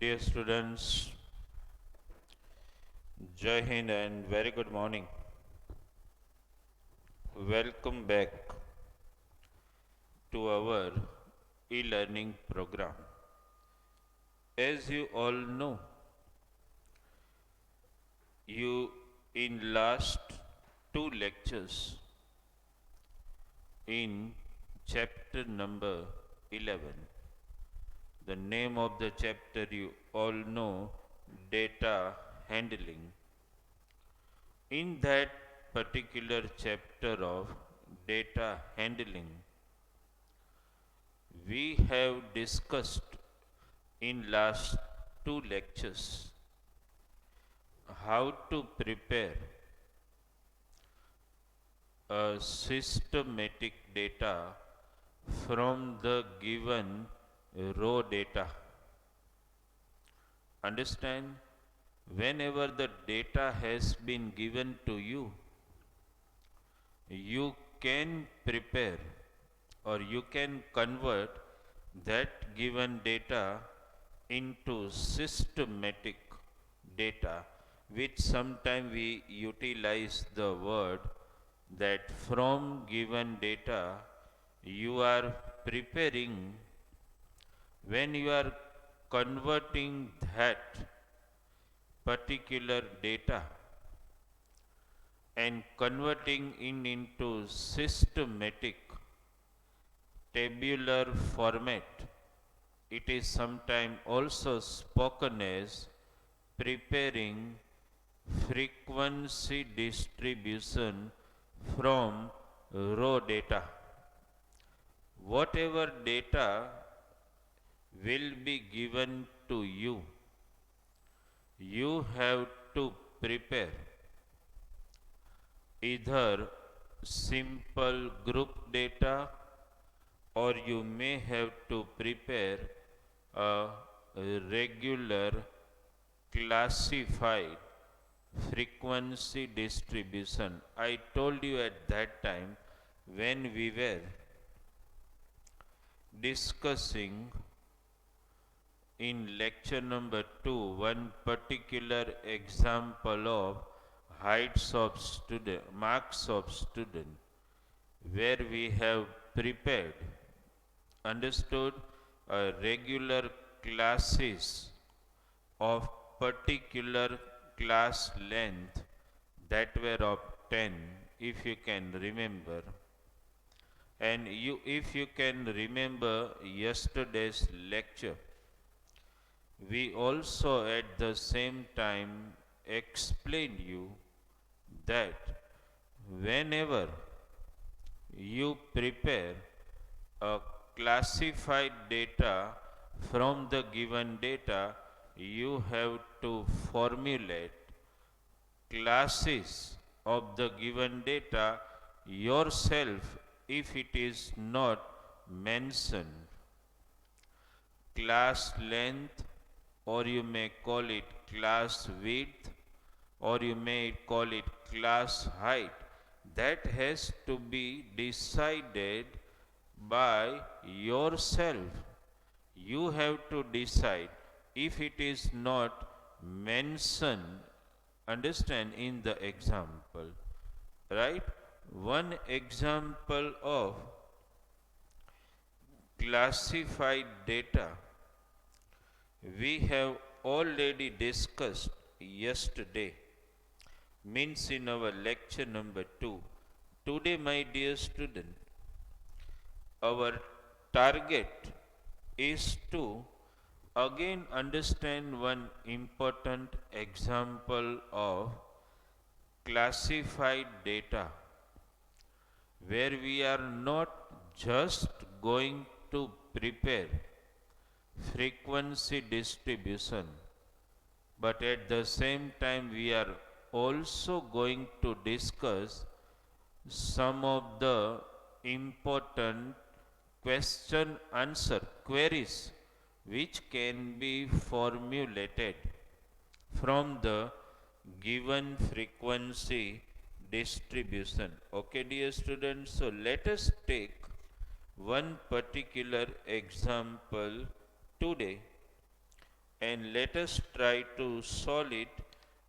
Dear students, Jai Hind and very good morning. Welcome back to our e-learning program. As you all know, you in last two lectures in chapter number 11, the name of the chapter you all know, data handling. In that particular chapter of data handling, we have discussed in last two lectures how to prepare a systematic data from the given raw data. Understand? Whenever the data has been given to you, you can prepare or you can convert that given data into systematic data, which sometimes we utilize the word that from given data you are preparing. When you are converting that particular data and converting it into systematic tabular format, it is sometimes also spoken as preparing frequency distribution from raw data. Whatever data will be given to you, you have to prepare either simple group data or you may have to prepare a regular classified frequency distribution. I told you at that time when we were discussing in lecture number 2 one particular example of heights of student, marks of student, where we have prepared, understood a regular classes of particular class length that were of 10, if you can remember. And if you can remember yesterday's lecture, we also at the same time explained you that whenever you prepare a classified data from the given data, you have to formulate classes of the given data yourself if it is not mentioned. Class length, or you may call it class width, or you may call it class height, that has to be decided by yourself. You have to decide. If it is not mentioned, understand, in the example, right? One example of classified data we have already discussed yesterday, means in our lecture number 2. Today, my dear student, our target is to again understand one important example of classified data, where we are not just going to prepare frequency distribution, but at the same time we are also going to discuss some of the important question answer queries which can be formulated from the given frequency distribution. Okay, dear students, so let us take one particular example today and let us try to solve it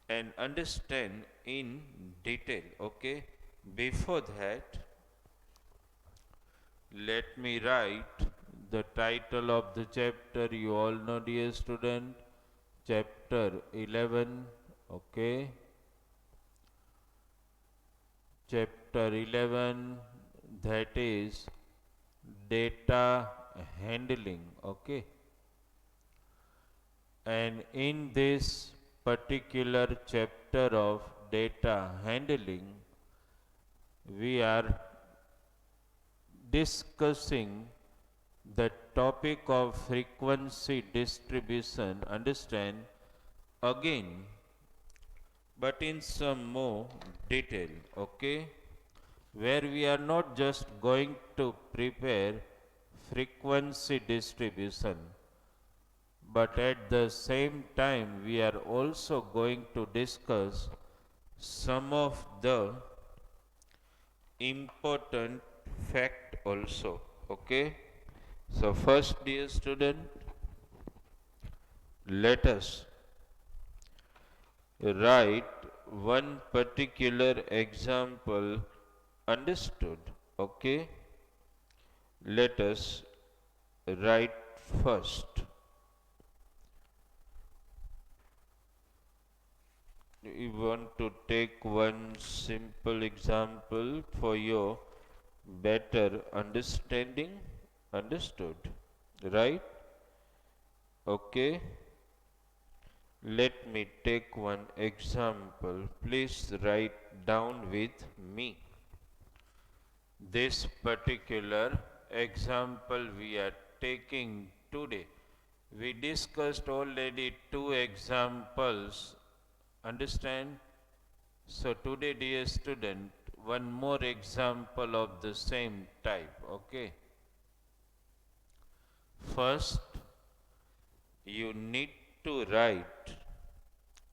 and understand in detail. Okay, before that, let me write the title of the chapter. You all know, dear student, chapter 11. Okay, chapter 11, that is data handling. Okay, and in this particular chapter of data handling, we are discussing the topic of frequency distribution. Understand again, but in some more detail. Okay, where we are not just going to prepare frequency distribution, but at the same time we are also going to discuss some of the important fact also. Okay, so first, dear student, let us write one particular example. Understood? Okay, let us write first. We want to take one simple example for your better understanding. Understood? Right? Okay, let me take one example. Please write down with me. This particular example we are taking today, we discussed already two examples. Understand? So today, dear student, one more example of the same type. Okay, first you need to write,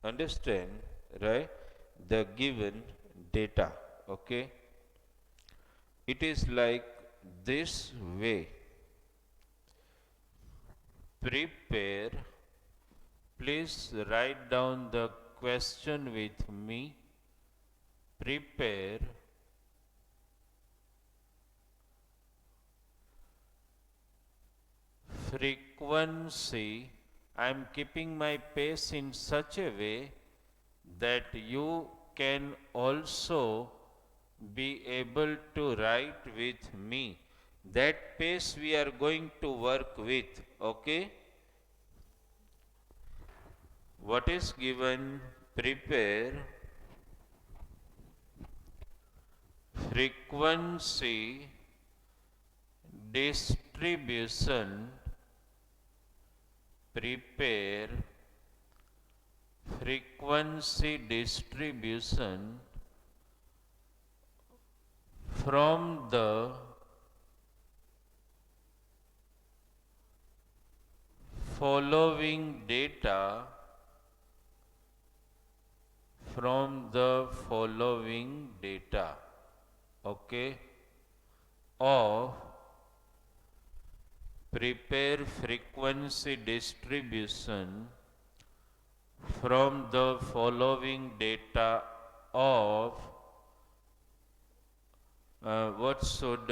understand, right, the given data. Okay, it is like this way. Prepare, please write down the question with me. Prepare frequency. I am keeping my pace in such a way that you can also be able to write with me. That pace we are going to work with. Okay, what is given? Prepare frequency distribution. Prepare frequency distribution from the following data. From the following data. Okay, of prepare frequency distribution from the following data of what should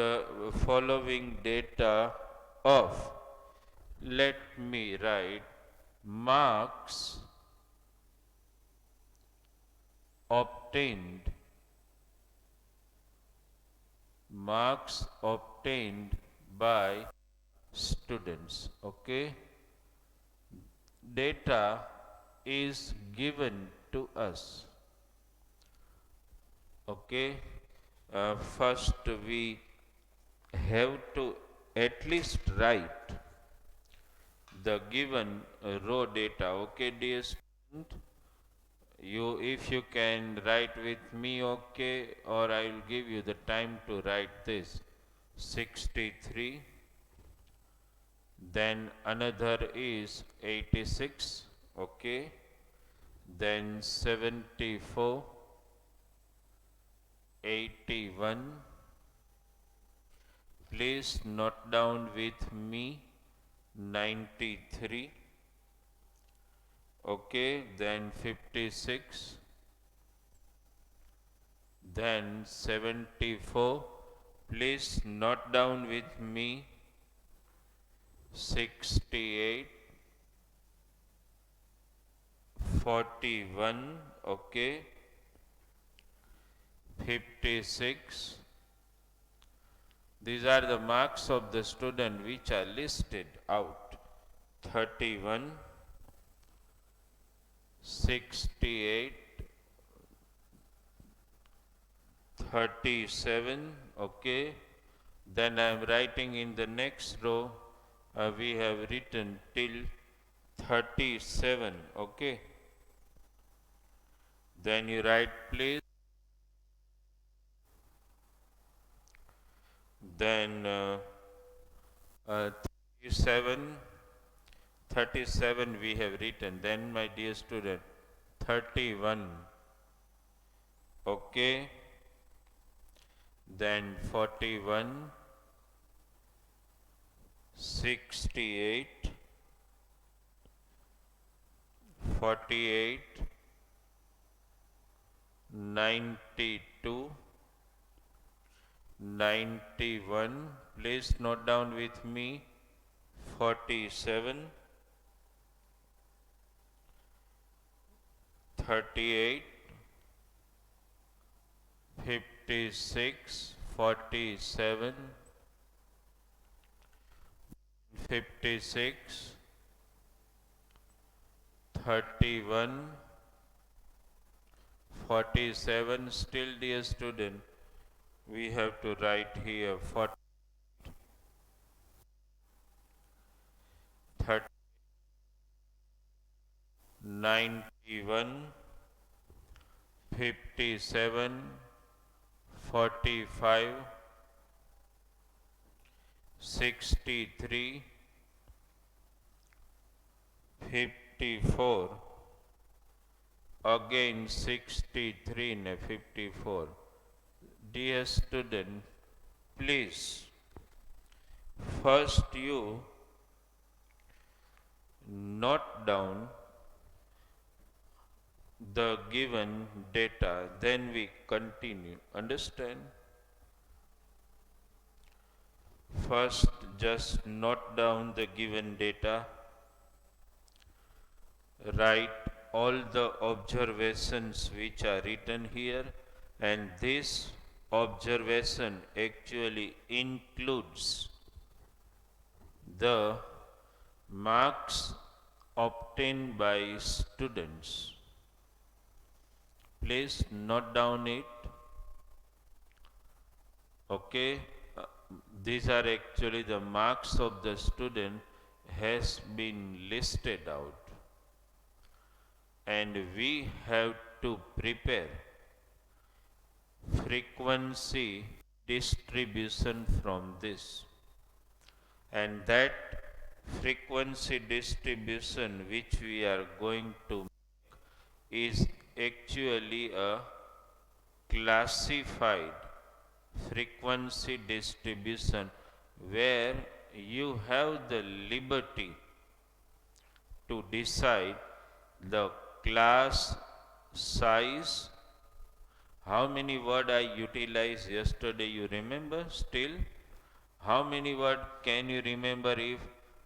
following data of, let me write, marks obtained, marks obtained by students. Okay, data is given to us. Okay, first we have to at least write the given raw data. Okay, dear student, you, if you can write with me, okay, or I will give you the time to write this. 63, then another is 86, okay, then 74, 81. Please note down with me. 93, okay, then 56, then 74. Please note down with me 68, 41, okay, 56. These are the marks of the student which are listed out. 31, 68, 37, okay. Then I am writing in the next row, we have written till 37, okay. Then you write please. Then 37, 37 we have written. Then my dear student, 31, okay. Then 41, 68, 48, 92, 91. Please note down with me 47, 38, 56, 47, 56, 31, 47. Still, dear student, we have to write here 40, 30, 91, 57, 45, 63, 54, again 63 and 54. Dear student, please, first you note down the given data, then we continue. Understand? First, just note down the given data, write all the observations which are written here, and this observation actually includes the marks obtained by students. Please note down it. Okay, these are actually the marks of the student has been listed out, and we have to prepare frequency distribution from this, and that frequency distribution which we are going to make is actually a classified frequency distribution where you have the liberty to decide the class size. How many words I utilized yesterday, you remember still? How many words can you remember if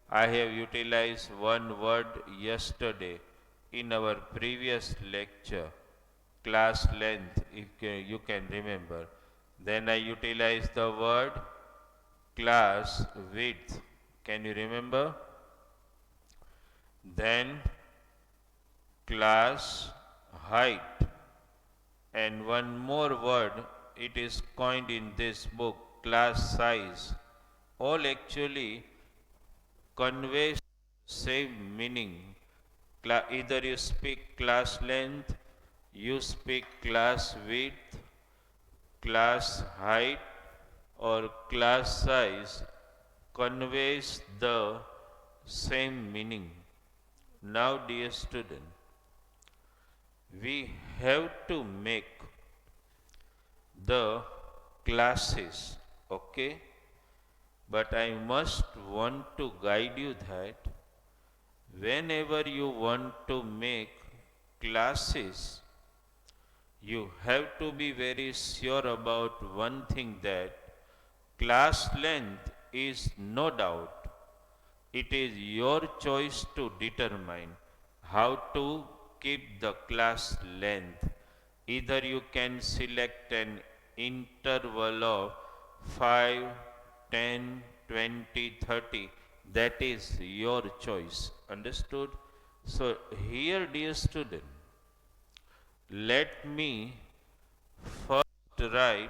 I have utilized one word yesterday in our previous lecture? Class length, if you can remember. Then I utilized the word class width. Can you remember? Then class height. And one more word, it is coined in this book, class size. All actually conveys same meaning. Either you speak class length, you speak class width, class height, or class size, conveys the same meaning. Now, dear student, we have to make the classes, okay? But I must want to guide you that whenever you want to make classes, you have to be very sure about one thing, that class length is no doubt. It is your choice to determine how to keep the class length. Either you can select an interval of 5, 10, 20, 30. That is your choice. Understood? So here, dear student, let me first write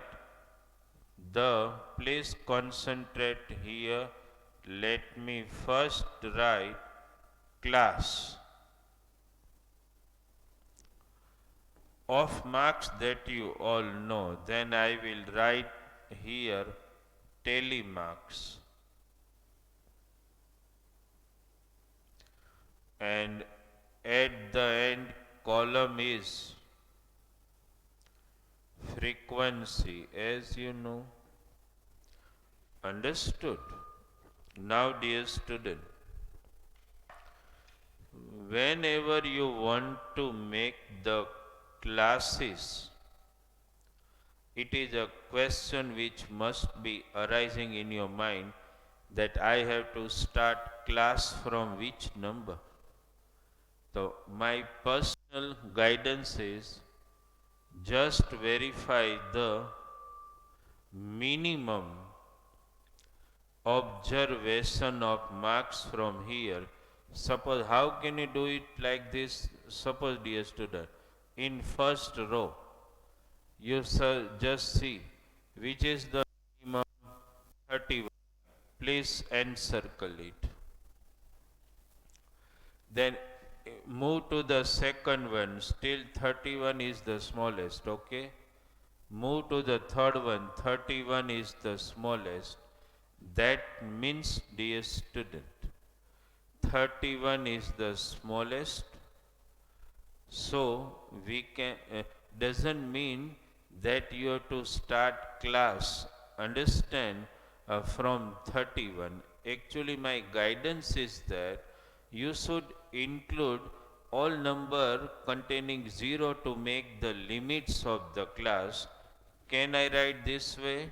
the, please concentrate here. Let me first write class of marks that you all know. Then I will write here telemarks, and at the end column is frequency, as you know. Understood? Now, dear student, whenever you want to make the classes, it is a question which must be arising in your mind, that I have to start class from which number. So my personal guidance is, just verify the minimum observation of marks from here. Suppose, how can you do it like this? Suppose, dear student, in first row, you just see which is the minimum. 31. Please encircle it. Then move to the second one. Still 31 is the smallest. Okay. Move to the third one. 31 is the smallest. That means, dear student, 31 is the smallest. So we can doesn't mean that you have to start class, understand, from 31. Actually, my guidance is that you should include all number containing 0 to make the limits of the class. Can I write this way?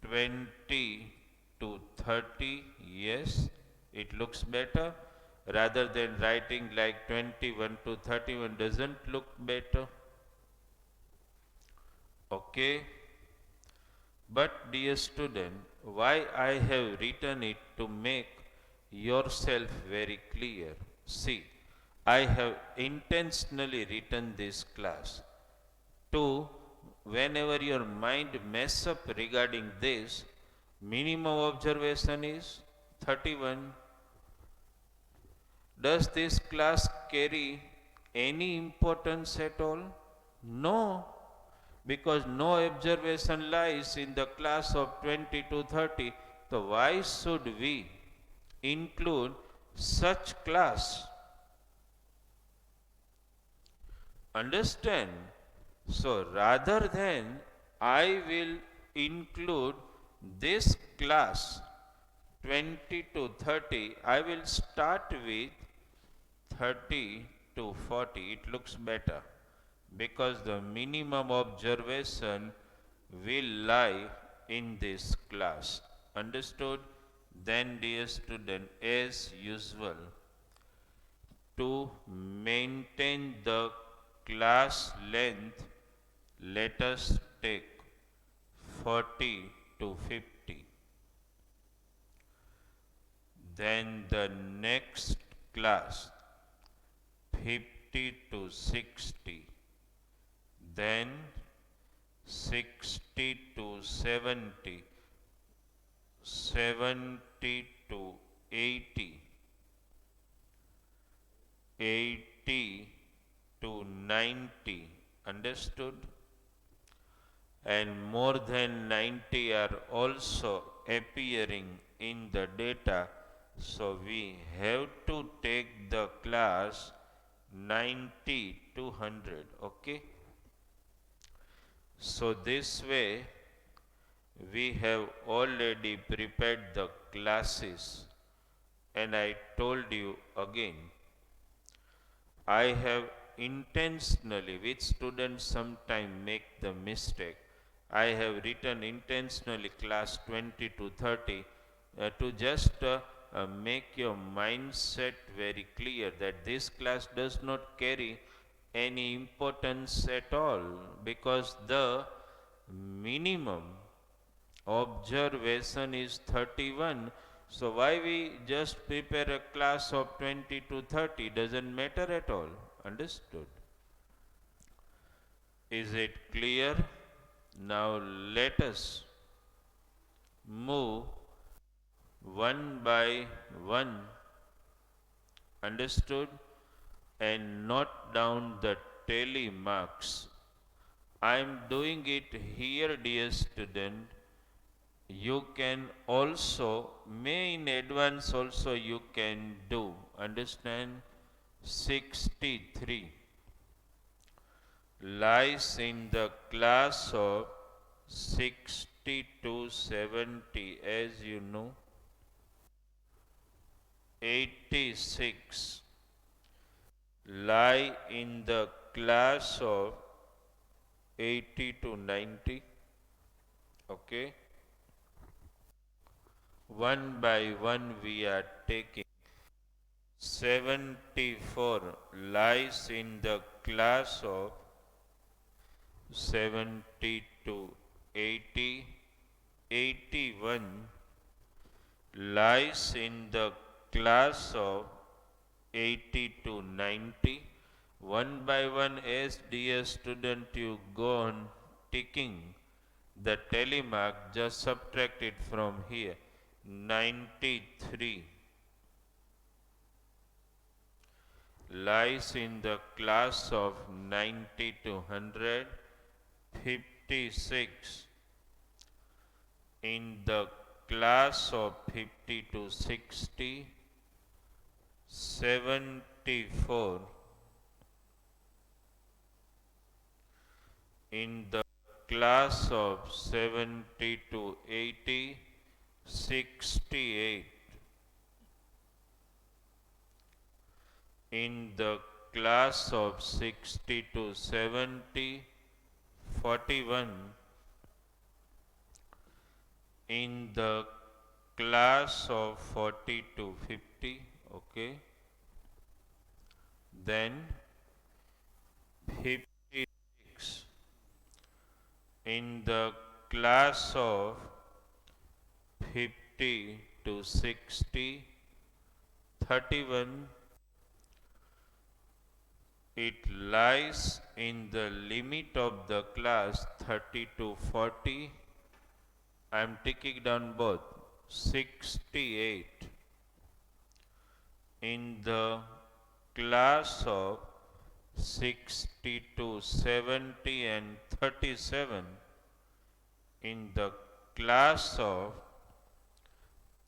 20 to 30, yes, it looks better. Rather than writing like 21 to 31, doesn't look better. Okay. But dear student, why I have written it to make yourself very clear. See, I have intentionally written this class to, whenever your mind mess up regarding this, minimum observation is 31. Does this class carry any importance at all? No, because no observation lies in the class of 20 to 30. So why should we include such class? Understand? So rather than I will include this class 20 to 30, I will start with 30 to 40. It looks better because the minimum observation will lie in this class. Understood? Then, dear student, as usual, to maintain the class length, let us take 40 to 50. Then the next class 50 to 60. Then 60 to 70. 70 to 80. 80 to 90. Understood? And more than 90 are also appearing in the data. So we have to take the class 90 to 100. Okay. So this way we have already prepared the classes and I told you again. I have intentionally, which students sometimes make the mistake, I have written intentionally class 20 to 30 to just make your mindset very clear that this class does not carry any importance at all, because the minimum observation is 31. So why we just prepare a class of 20 to 30 doesn't matter at all. Understood? Is it clear? Now let us move one by one. Understood? And note down the tally marks. I am doing it here, dear student. You can also, may in advance also you can do. Understand? 63 lies in the class of 60 to 70, as you know. 86 lie in the class of 80 to 90. Okay. One by one we are taking. 74 lies in the class of 70 to 80. 81 lies in the class of 80 to 90. One by one, as dear student, you go on ticking the tally mark, just subtract it from here. 93 lies in the class of 90 to 100. 56 in the class of 50 to 60. 74 in the class of 70 to 80. 68 in the class of 60 to 70. 41 in the class of 40 to 50. Okay. Then 56 in the class of 50 to 60. 31 it lies in the limit of the class 30 to 40. I am taking down both. 68 in the class of 60 to 70, and 37 in the class of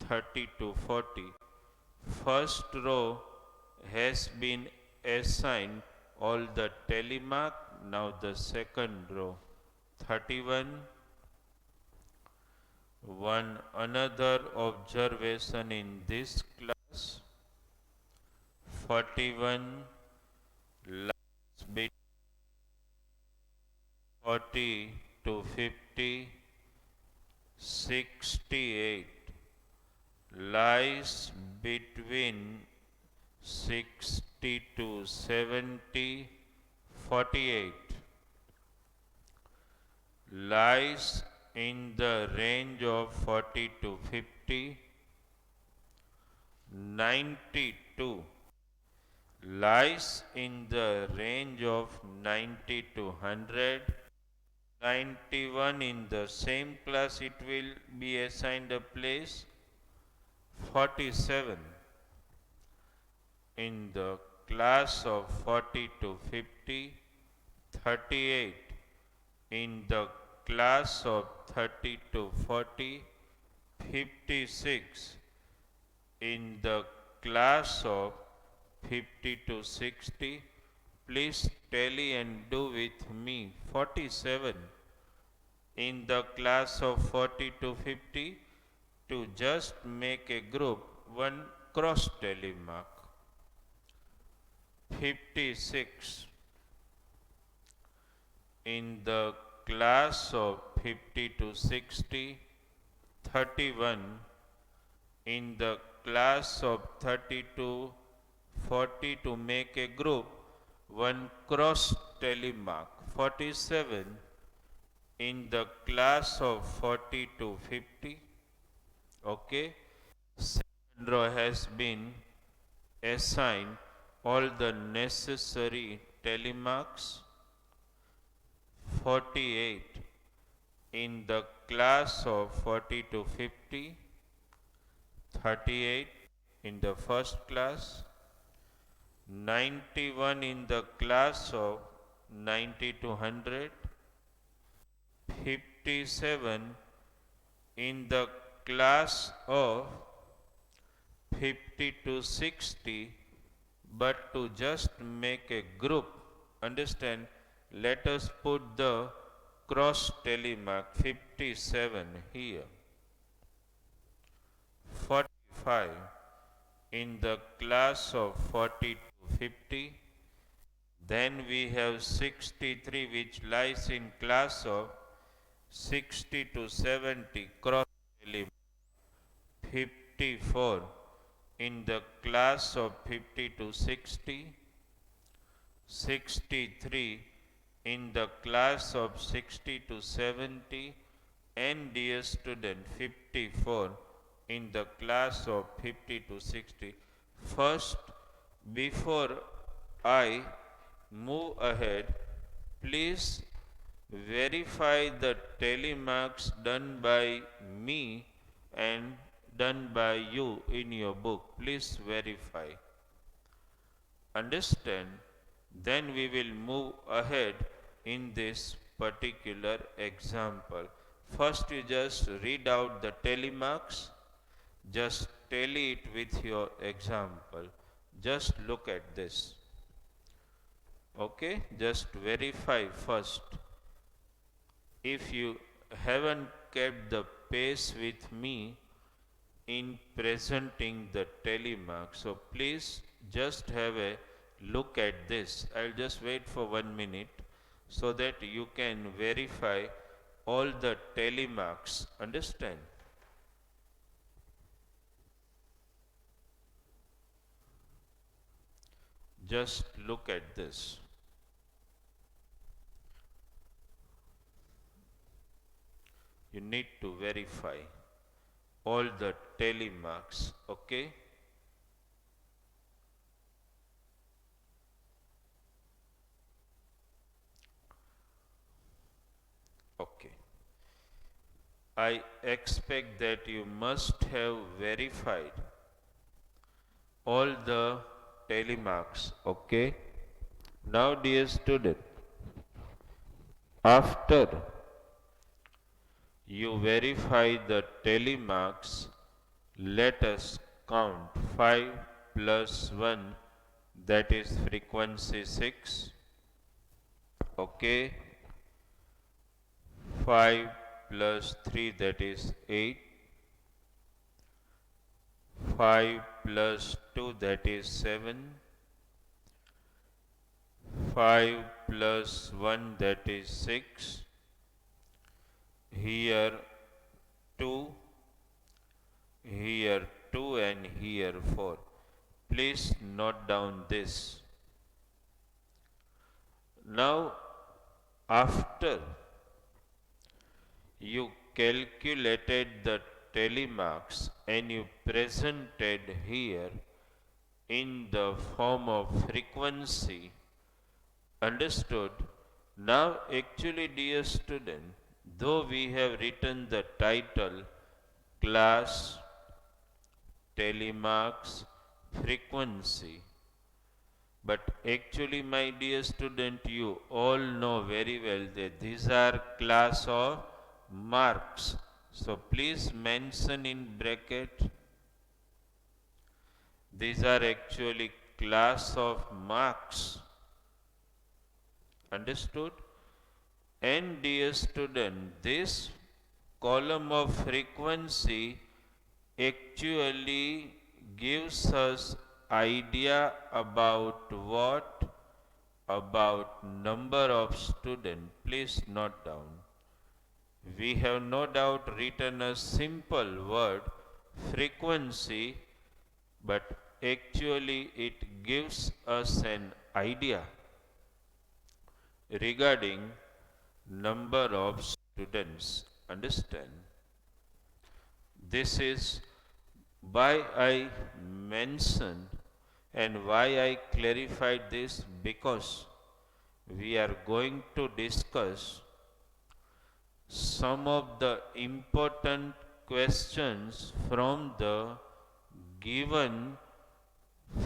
30 to 40. First row has been assigned all the tally mark. Now the second row. 31. One another observation in this class. 41 lies between 40 to 50. 68 lies between 60 to 70. 48 lies in the range of 40 to 50. 92 lies in the range of 90 to 100. 91 in the same class it will be assigned a place. 47 in the class of 40 to 50. 38 in the class of 30 to 40. 56 in the class of 50 to 60. Please tally and do with me. 47 in the class of 40 to 50. To just make a group, one cross telemark. 56 in the class of 50 to 60, 31 in the class of 30 to 40 to make a group, one cross telemark. 47 in the class of 40 to 50. Okay, second row has been assigned all the necessary telemarks. 48 in the class of 40 to 50, 38 in the first class, 91 in the class of 90 to 100, 57 in the class of 50 to 60, but to just make a group, understand, let us put the cross telemark 57 here. 45 in the class of 40 to 50. Then we have 63 which lies in class of 60 to 70 cross telemark. 54 in the class of 50 to 60. 63 in the class of 60 to 70, and dear student 54 in the class of 50 to 60. First, before I move ahead, please verify the telemarks done by me and done by you in your book. Please verify. Understand? Then we will move ahead in this particular example. First, you just read out the telemarks. Just tally it with your example. Just look at this. Okay, just verify first. If you haven't kept the pace with me in presenting the telemark, so please just have a look at this. I'll just wait for 1 minute so that you can verify all the telemarks. Understand? Just look at this. You need to verify all the telemarks. Okay? Okay. I expect that you must have verified all the telemarks. Okay? Now, dear student, after you verify the telemarks, let us count 5 plus 1, that is frequency 6. Okay. 5 plus 3, that is 8. 5 plus 2, that is 7. 5 plus 1, that is 6. Here 2, here 2, and here 4. Please note down this. Now, after you calculated the telemarks and you presented here in the form of frequency, understood? Now, actually, dear student, though we have written the title class telemarks frequency, but actually, my dear student, you all know very well that these are class of marks. So please mention in bracket, these are actually class of marks. Understood? And dear student, this column of frequency actually gives us idea about what? About number of students. Please note down. We have no doubt written a simple word frequency, but actually it gives us an idea regarding number of students. Understand? This is why I mentioned and why I clarified this, because we are going to discuss some of the important questions from the given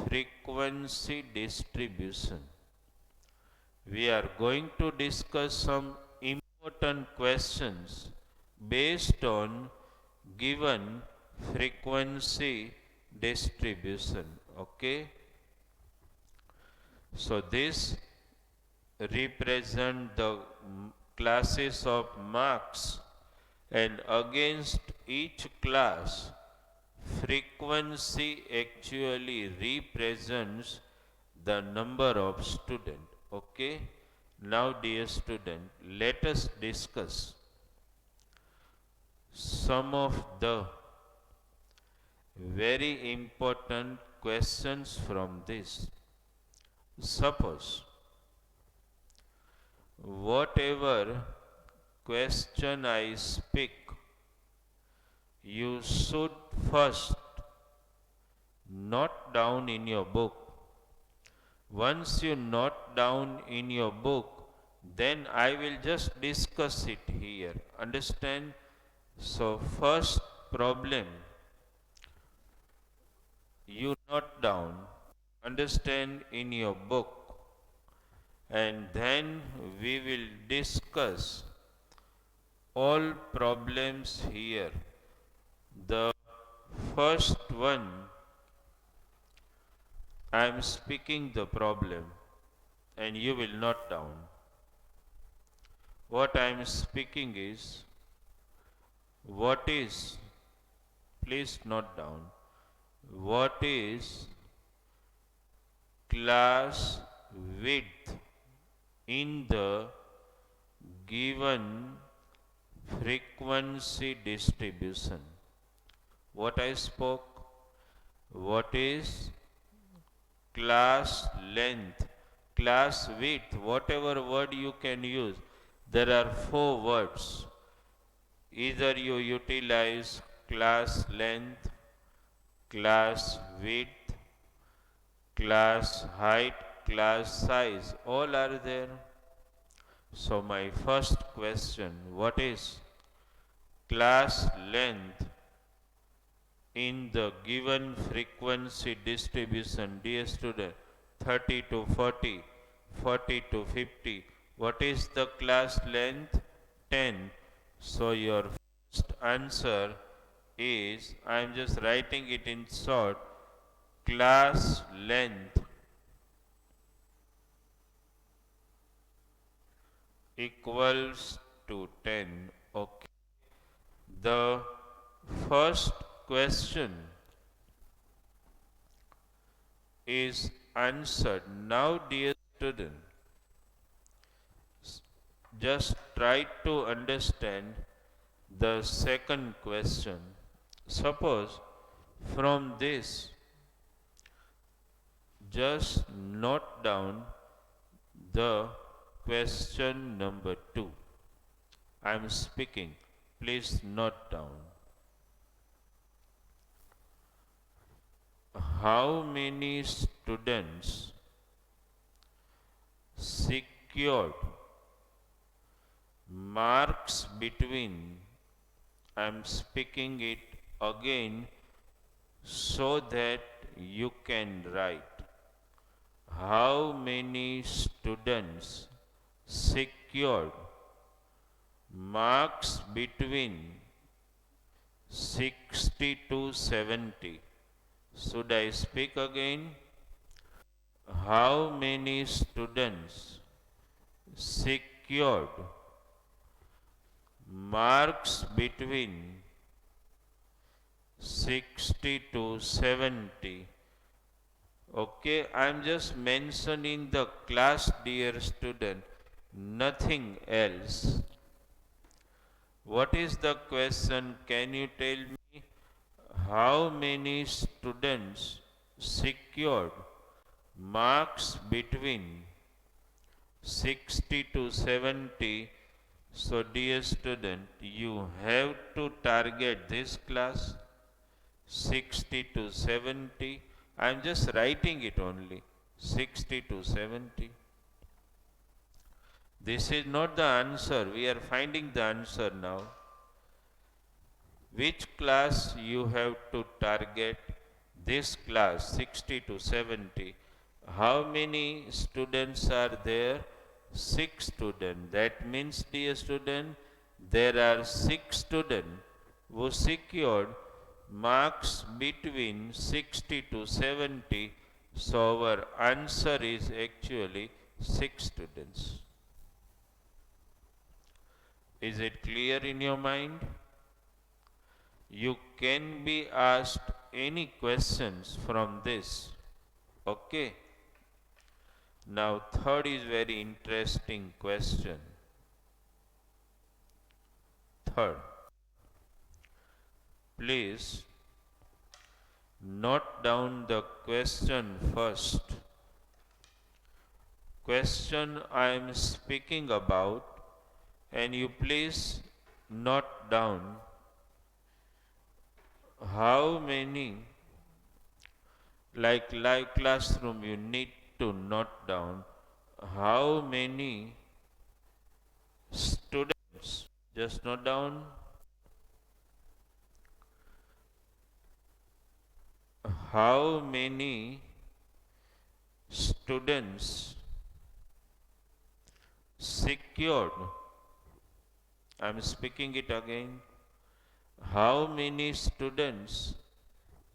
frequency distribution. We are going to discuss some important questions based on given frequency distribution. Okay, so this represent the classes of marks, and against each class frequency actually represents the number of student. Okay, now dear student, let us discuss some of the very important questions from this. Suppose whatever question I speak, you should first note down in your book. Once you note down in your book, then I will just discuss it here. Understand? So, first problem you note down, understand in your book, and then we will discuss all problems here. The first one, I am speaking the problem and you will note down. What I am speaking is, what is, please note down, what is class width in the given frequency distribution. What I spoke, what is class length, class width, whatever word you can use. There are four words. Either you utilize class length, class width, class height, class size, all are there. So my first question, what is class length in the given frequency distribution? Dear student, 30 to 40, 40 to 50. What is the class length? 10. So your first answer is, I am just writing it in short, class length equals to 10. Okay. The first question is answered. Now, dear student, just try to understand the second question. Suppose from this, just note down the question number 2. I am speaking. Please note down. How many students secured marks between, I am speaking it again so that you can write. How many students secured marks between 60 to 70? Should I speak again? How many students secured marks between 60 to 70. Okay, I am just mentioning the class, dear student, nothing else. What is the question? Can you tell me how many students secured marks between 60 to 70? So, dear student, you have to target this class 60 to 70. I am just writing it only 60 to 70. This is not the answer. We are finding the answer now. Which class you have to target? This class 60 to 70. How many students are there? 6 students. That means, dear student, there are 6 students who secured marks between 60 to 70. So our answer is actually 6 students. Is it clear in your mind? You can be asked any questions from this. Okay. Now third is very interesting question. Third, please note down the question first. Question I am speaking about, and you please note down how many, like live classroom, you need to note down how many students, just note down how many students secured, I am speaking it again, how many students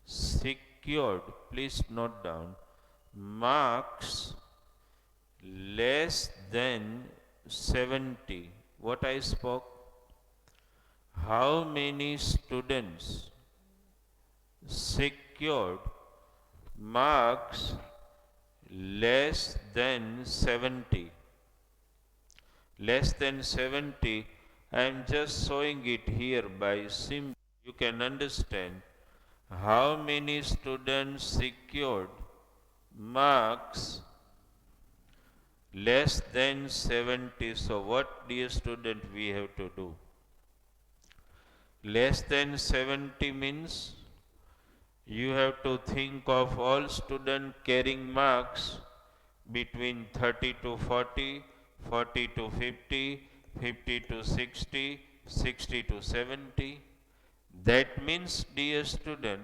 secured, please note down, marks less than 70. What I spoke? How many students secured marks less than 70? Less than 70, I am just showing it here by symbol. You can understand how many students secured marks less than 70. So what, dear student, we have to do? Less than 70 means you have to think of all students carrying marks between 30 to 40, 40 to 50, 50 to 60, 60 to 70. That means, dear student,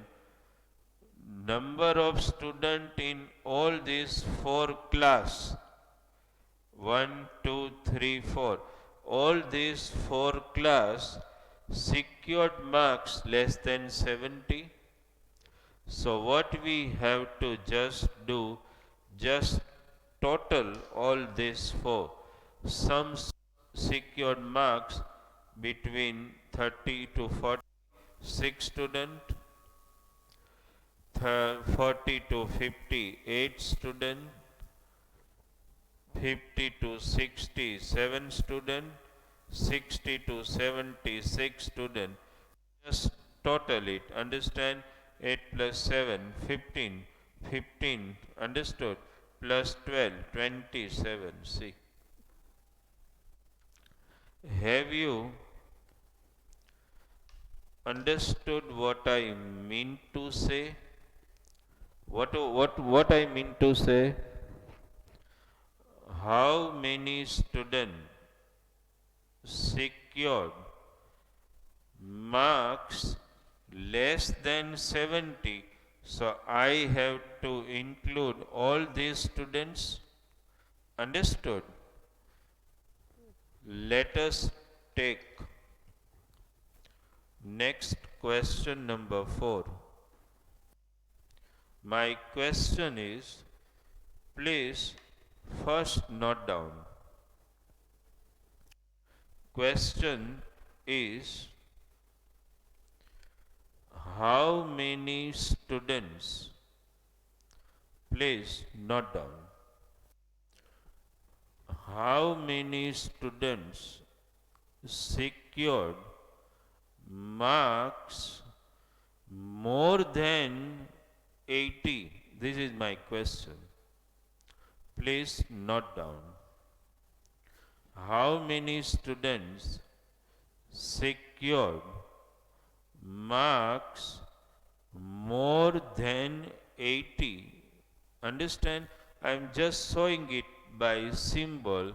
number of students in all these 4 class, 1, 2, 3, 4, all these 4 class secured marks less than 70. So what we have to just do, just total all these 4. Some secured marks between 30 to 40, 6 student, 40 to 50, 8 student, 50 to 60, 7 student, 60 to 76 student. Just total it. Understand? 8 plus 7, 15. 15. Understood? Plus 12, 27. See. Have you understood what I mean to say? What I mean to say? How many students secured marks less than 70? So I have to include all these students. Understood? Let us take next question number 4. My question is, please first note down. Question is, how many students, please note down, how many students secured marks more than 80? This is my question. Please note down. How many students secured marks more than 80? Understand? I am just showing it by symbol.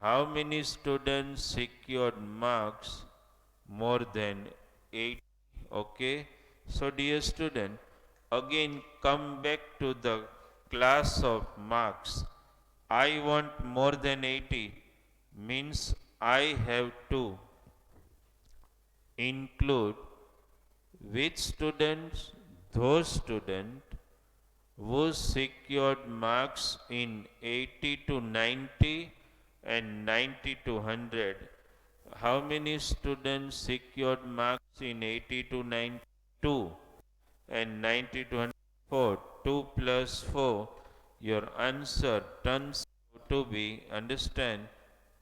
How many students secured marks more than 80? Okay. So dear student, again come back to the class of marks. I want more than 80 means I have to include which students? Those students who secured marks in 80 to 90 and 90 to 100. How many students secured marks in 80 to 92 and 90 to 104? 2 plus 4. Your answer turns out to be, understand,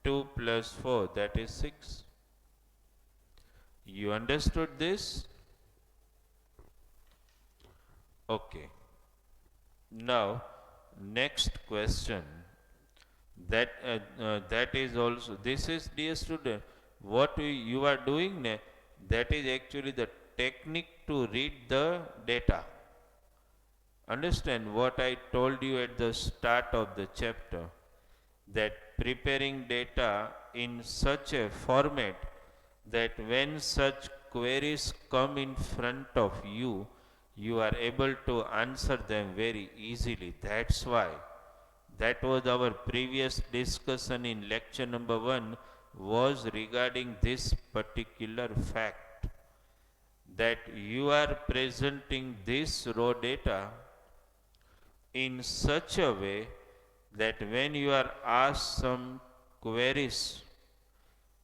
2 plus 4, that is 6. You understood this? Okay. Now, next question. That is also, this is, dear student, what you are doing, that is actually the technique to read the data. Understand what I told you at the start of the chapter, that preparing data in such a format that when such queries come in front of you, you are able to answer them very easily. That's why. That was our previous discussion in lecture number 1 was regarding this particular fact, that you are presenting this raw data in such a way that when you are asked some queries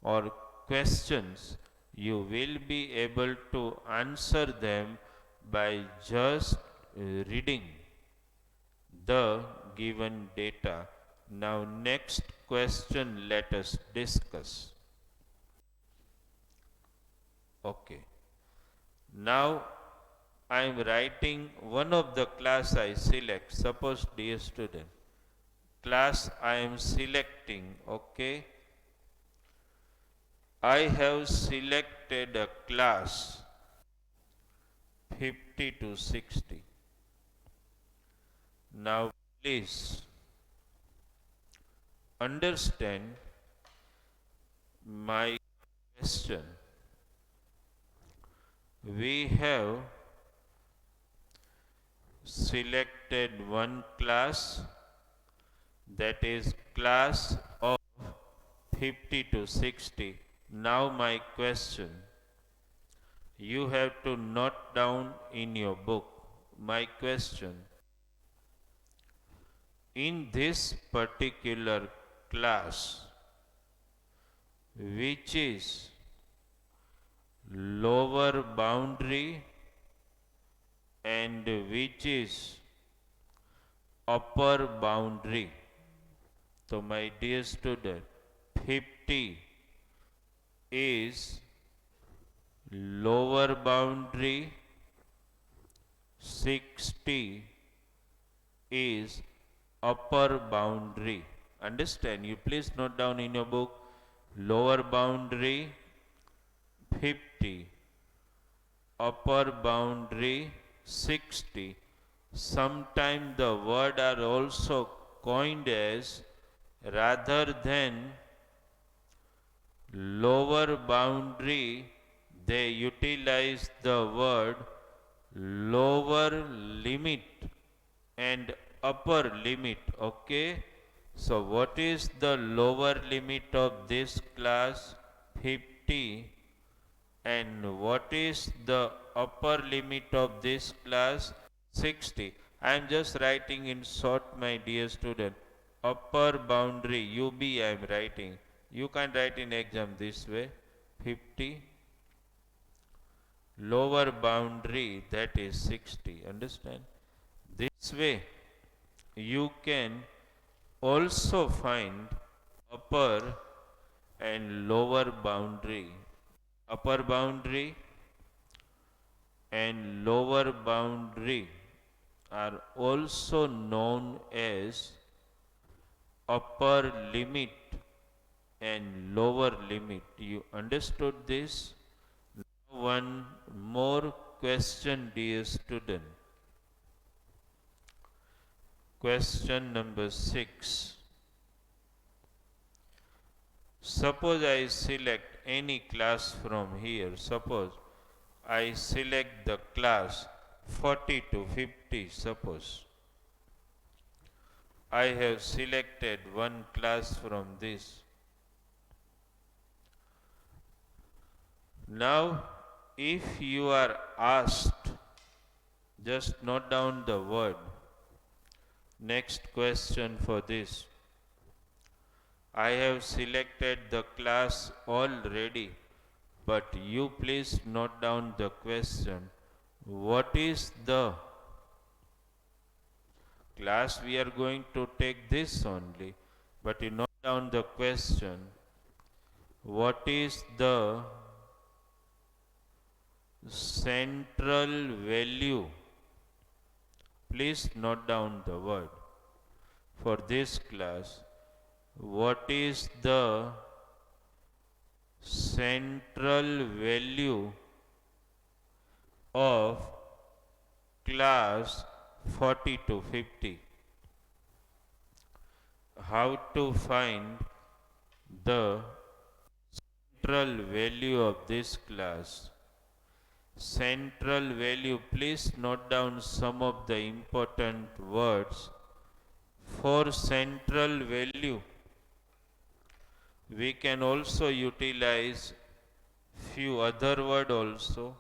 or questions, you will be able to answer them by just reading the given data. Now, next question let us discuss. Okay. Now, I am writing one of the class I select. Suppose, dear student, class I am selecting, okay. I have selected a class 50 to 60. Now, please understand my question. We have selected one class, that is class of 50 to 60. Now my question, you have to note down in your book my question. In this particular class, which is lower boundary and which is upper boundary? So my dear student, 50 is lower boundary, 60 is upper boundary. Understand? You please note down in your book, lower boundary 50, upper boundary 60. Sometimes the word are also coined as, rather than lower boundary, they utilize the word lower limit and upper limit. Okay. So what is the lower limit of this class? 50. And what is the upper limit of this class? 60. I am just writing in short, my dear student. Upper boundary, UB I am writing. You can write in exam this way, 50. lower boundary, that is 60. Understand? This way you can also find upper and lower boundary. Upper boundary and lower boundary are also known as upper limit and lower limit. You understood this? One more question, dear student. Question number 6. Suppose I select any class from here. Suppose I select the class 40 to 50. Suppose I have selected one class from this. Now, if you are asked, just note down the word. Next question for this. I have selected the class already, but you please note down the question. What is the class? We are going to take this only, but you note down the question. What is the central value? Please note down the word for this class. What is the central value of class 40 to 50? How to find the central value of this class? Central value, please note down some of the important words. For central value, we can also utilize few other word also.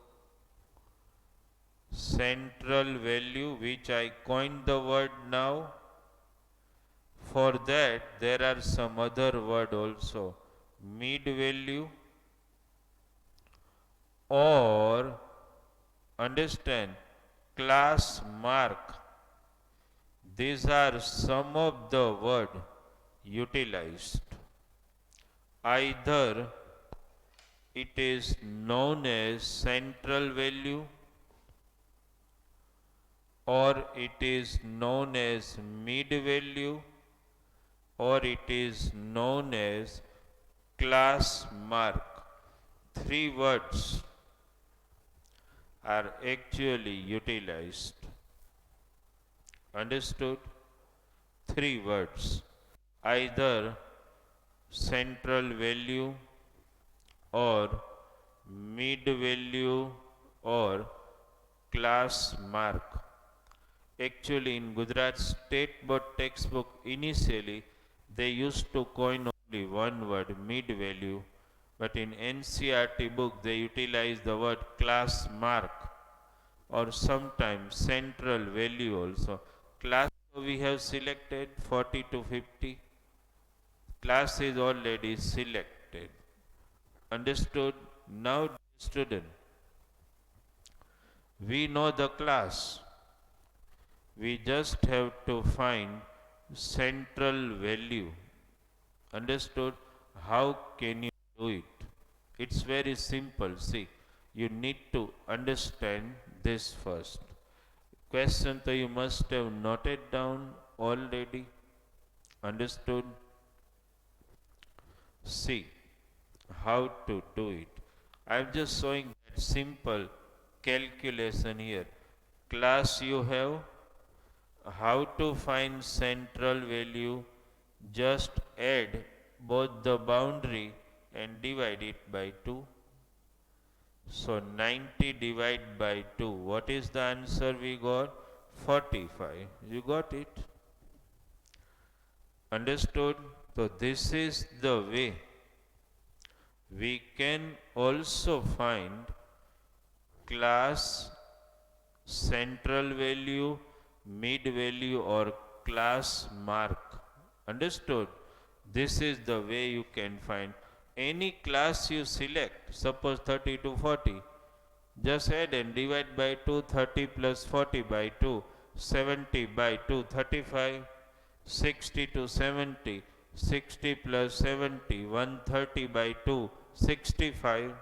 Central value, which I coined the word now. For that, there are some other word also. Mid value, or understand, class mark. These are some of the word utilized. Either it is known as central value, or it is known as mid value, or it is known as class mark. Three words are actually utilized. Understood? Three words. Either central value, or mid value, or class mark. Actually, in Gujarat State Board textbook, initially they used to coin only one word, mid value, but in NCERT book they utilize the word class mark, or sometimes central value also. Class we have selected 40 to 50. Class is already selected. Understood? Now, student, we know the class. We just have to find central value. Understood? How can you do it? It's very simple. See, you need to understand this first. Question so you must have noted down already. Understood? See how to do it. I'm just showing that simple calculation here. Class you have, how to find central value, just add both the boundary and divide it by 2. So 90 divided by 2. What is the answer we got? 45. You got it? Understood? So this is the way we can also find class central value, mid value, or class mark. Understood? This is the way you can find any class you select. Suppose 30 to 40. Just add and divide by 2, 30 plus 40 by 2, 70 by 2, 35, 60 to 70, 60 plus 70, 130 by 2, 65.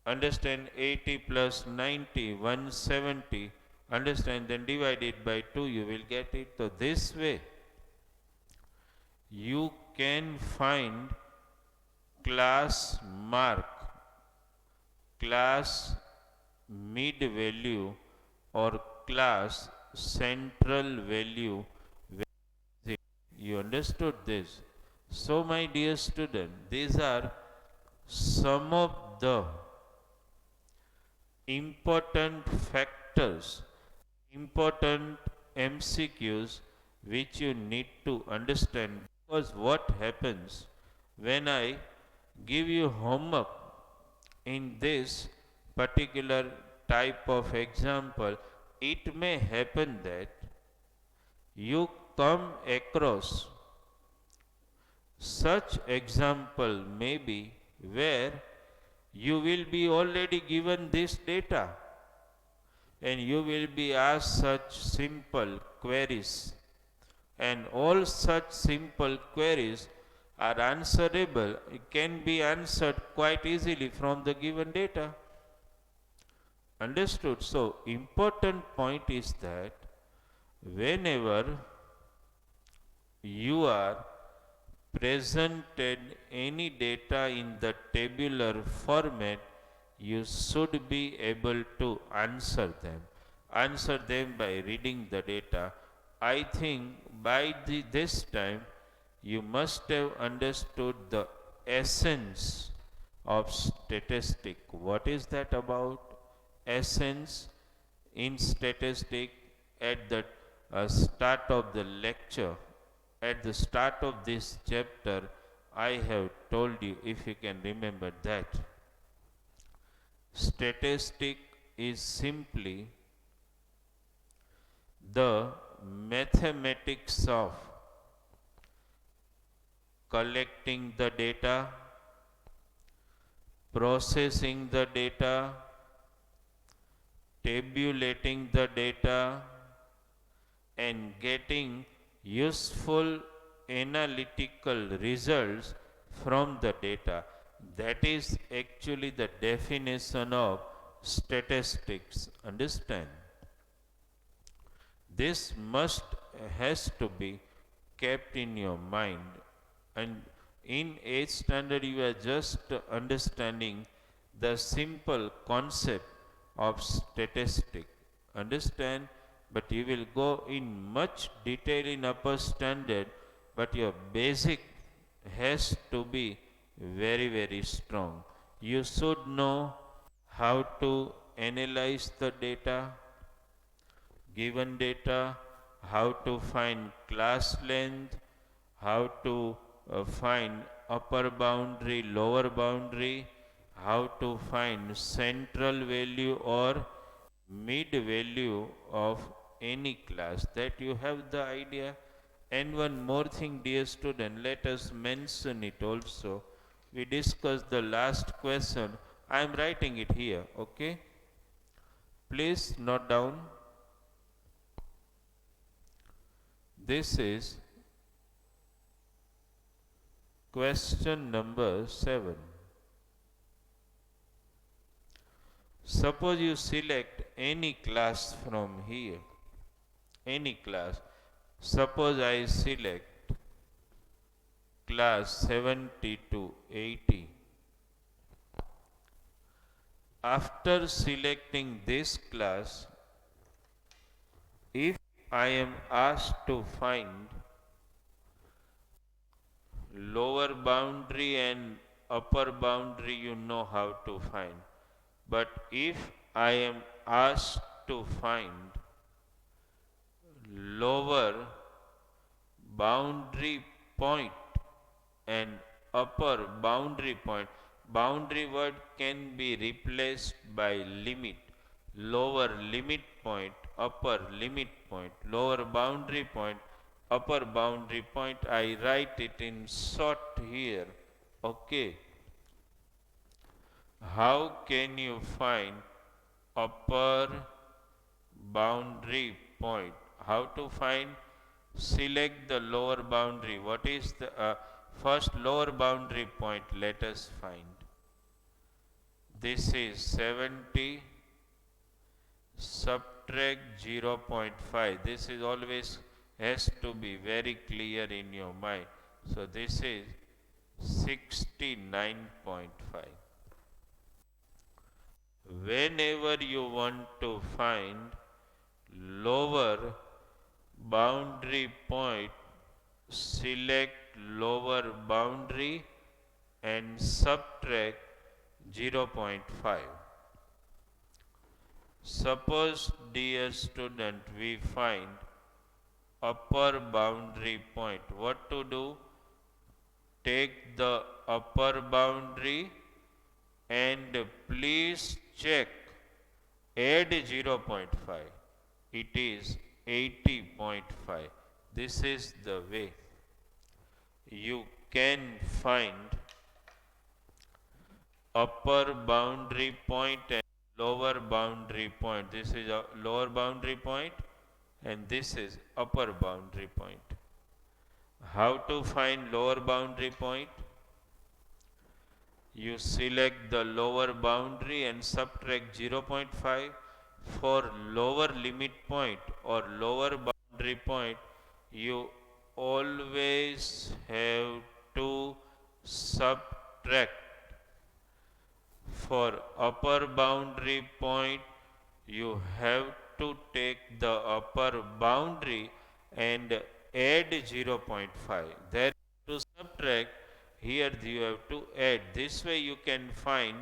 Understand 80 plus 90, 170. Understand, then divide it by 2, you will get it. So this way, you can find class mark, class mid value or class central value. You understood this? So my dear student, these are some of the important factors, important MCQs which you need to understand, because what happens when I give you homework in this particular type of example, it may happen that you come across such example maybe where you will be already given this data and you will be asked such simple queries, and all such simple queries are answerable, it can be answered quite easily from the given data. Understood? So important point is that whenever you are presented any data in the tabular format, you should be able to answer them. Answer them by reading the data. I think by this time you must have understood the essence of statistic. What is that about? Essence in statistic at the start of the lecture, at the start of this chapter, I have told you, if you can remember, that statistic is simply the mathematics of collecting the data, processing the data, tabulating the data, and getting useful analytical results from the data. That is actually the definition of statistics. Understand? This has to be kept in your mind. And in 8th standard you are just understanding the simple concept of statistic. Understand? But you will go in much detail in upper standard, but your basic has to be very, very strong. You should know how to analyze the data, given data, how to find class length, how to find upper boundary, lower boundary, how to find central value or mid value of any class, that you have the idea. And one more thing, dear student, let us mention it also. We discussed the last question. I am writing it here, okay? Please note down. This is question number 7. Suppose you select any class from here, any class. Suppose I select class 70 to 80. After selecting this class, if I am asked to find lower boundary and upper boundary, you know how to find. But if I am asked to find lower boundary point and upper boundary point, boundary word can be replaced by limit. Lower limit point, upper limit point, lower boundary point, upper boundary point. I write it in short here. Okay. How can you find upper boundary point? How to find? Select the lower boundary. What is the first lower boundary point? Let us find. This is 70, subtract 0.5. This is always has to be very clear in your mind. So this is 69.5. Whenever you want to find lower boundary point, select lower boundary and subtract 0.5. Suppose, dear student, we find upper boundary point. What to do? Take the upper boundary and please check, add 0.5. It is 80.5. This is the way you can find upper boundary point and lower boundary point. This is a lower boundary point and this is upper boundary point. How to find lower boundary point? You select the lower boundary and subtract 0.5. For lower limit point or lower boundary point, you always have to subtract. For upper boundary point, you have to take the upper boundary and add 0.5. There to subtract, here you have to add. This way you can find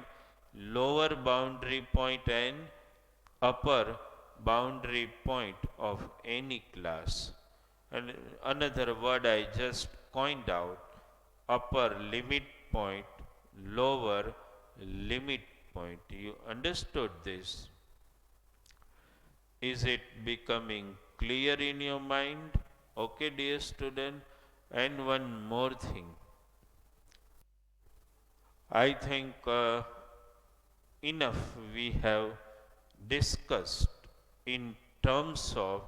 lower boundary point and upper boundary point of any class. And another word I just coined out, upper limit point, lower limit point. You understood this? Is it becoming clear in your mind? Okay, dear student. And one more thing. I think enough we have discussed in terms of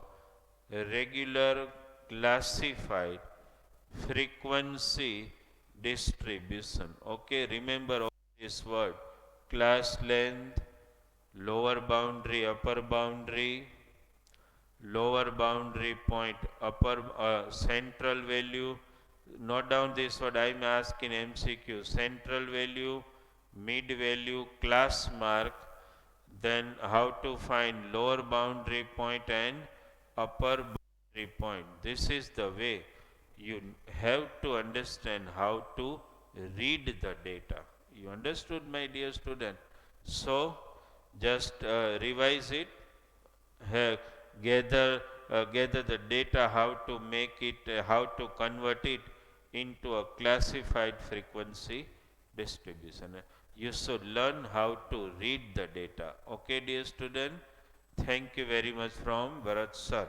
regular classified frequency distribution. Okay, remember all this word: class length, lower boundary, upper boundary, lower boundary point, upper central value. Note down this word I am asking MCQ: central value, mid value, class mark. Then how to find lower boundary point and upper boundary point. This is the way you have to understand how to read the data. You understood, my dear student? So just revise it, gather the data, how to make it, how to convert it into a classified frequency distribution. You should learn how to read the data. Okay, dear student? Thank you very much from Bharat sir.